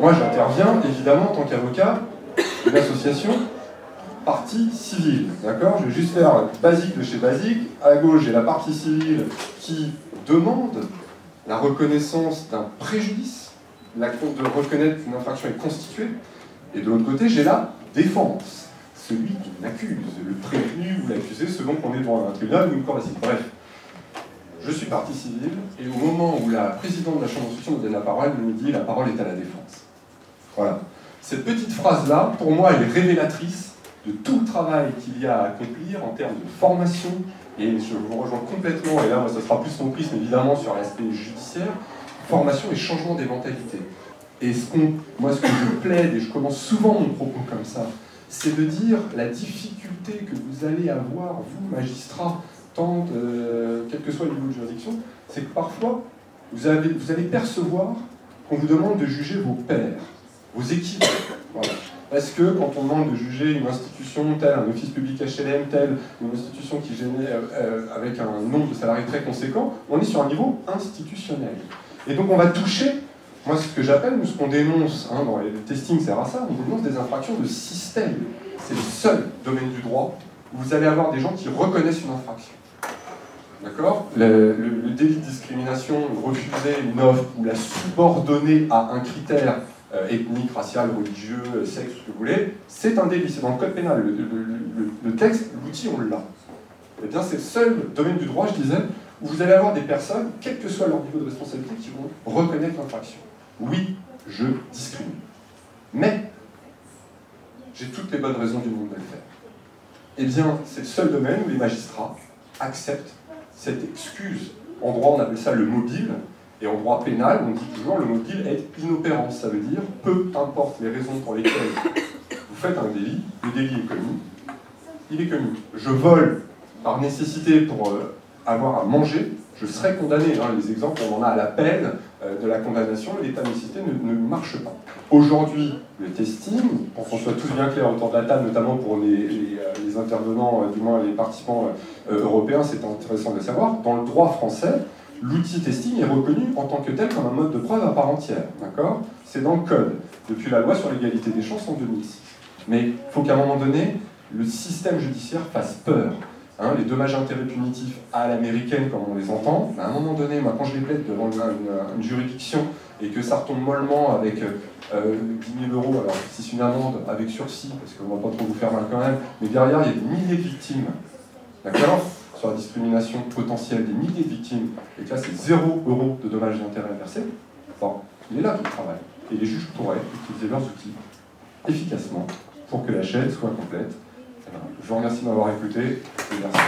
Moi, j'interviens, évidemment, en tant qu'avocat d'une association partie civile, d'accord? Je vais juste faire basique de chez basique. À gauche, j'ai la partie civile qui demande la reconnaissance d'un préjudice, de reconnaître qu'une infraction est constituée. Et de l'autre côté, j'ai la défense, celui qui l'accuse, le prévenu ou l'accusé, selon qu'on est devant un tribunal ou une cour d'assises. Bref, je suis partie civile, et au moment où la présidente de la chambre d'instruction me donne la parole, elle me dit « la parole est à la défense ». Voilà. Cette petite phrase-là, pour moi, elle est révélatrice de tout le travail qu'il y a à accomplir en termes de formation, et je vous rejoins complètement, et là, moi, ça sera plus mon prisme, évidemment, sur l'aspect judiciaire, formation et changement des mentalités. Et moi, ce que je plaide, et je commence souvent mon propos comme ça, c'est de dire la difficulté que vous allez avoir, vous, magistrats, quel que soit le niveau de juridiction, c'est que parfois, vous allez percevoir qu'on vous demande de juger vos pairs, vos équipes. Voilà. Parce que quand on demande de juger une institution telle, un office public HLM tel, une institution qui génère avec un nombre de salariés très conséquent, on est sur un niveau institutionnel. Et donc on va toucher, moi ce que j'appelle, ou ce qu'on dénonce, dans le testing sert à ça, on dénonce des infractions de système. C'est le seul domaine du droit où vous allez avoir des gens qui reconnaissent une infraction. D'accord ? Le délit de discrimination, refuser une offre ou la subordonner à un critère ethnique, racial, religieux, sexe, ce que vous voulez, c'est un délit, c'est dans le code pénal. Le texte, l'outil, on l'a. Eh bien, c'est le seul domaine du droit, je disais, où vous allez avoir des personnes, quel que soit leur niveau de responsabilité, qui vont reconnaître l'infraction. Oui, je discrimine. Mais, j'ai toutes les bonnes raisons du monde de le faire. Eh bien, c'est le seul domaine où les magistrats acceptent cette excuse. En droit, on appelle ça le mobile, et en droit pénal, on dit toujours le mobile est inopérant. Ça veut dire, peu importe les raisons pour lesquelles vous faites un délit, le délit est commis, il est commis. Je vole par nécessité pour avoir à manger, je serai condamné. Les exemples, on en a à l'appel de la condamnation, l'état de nécessité ne marche pas. Aujourd'hui, le testing, pour qu'on soit tous bien clairs autour de la table, notamment pour les intervenants, du moins les participants européens, c'est intéressant de le savoir, dans le droit français, l'outil testing est reconnu en tant que tel comme un mode de preuve à part entière. D'accord ? C'est dans le code, depuis la loi sur l'égalité des chances en 2006. Mais il faut qu'à un moment donné, le système judiciaire fasse peur. Les dommages intérêts punitifs à l'américaine, comme on les entend, à un moment donné, moi, quand je les plaide devant une juridiction et que ça retombe mollement avec 10 000 €, alors si c'est une amende avec sursis, parce qu'on ne va pas trop vous faire mal quand même, mais derrière, il y a des milliers de victimes, d'accord, sur la discrimination potentielle, des milliers de victimes, et que là, c'est 0 € de dommages et intérêts versés, bon, il est là tout le travail. Et les juges pourraient utiliser leurs outils efficacement pour que la chaîne soit complète. Je vous remercie de m'avoir écouté et merci.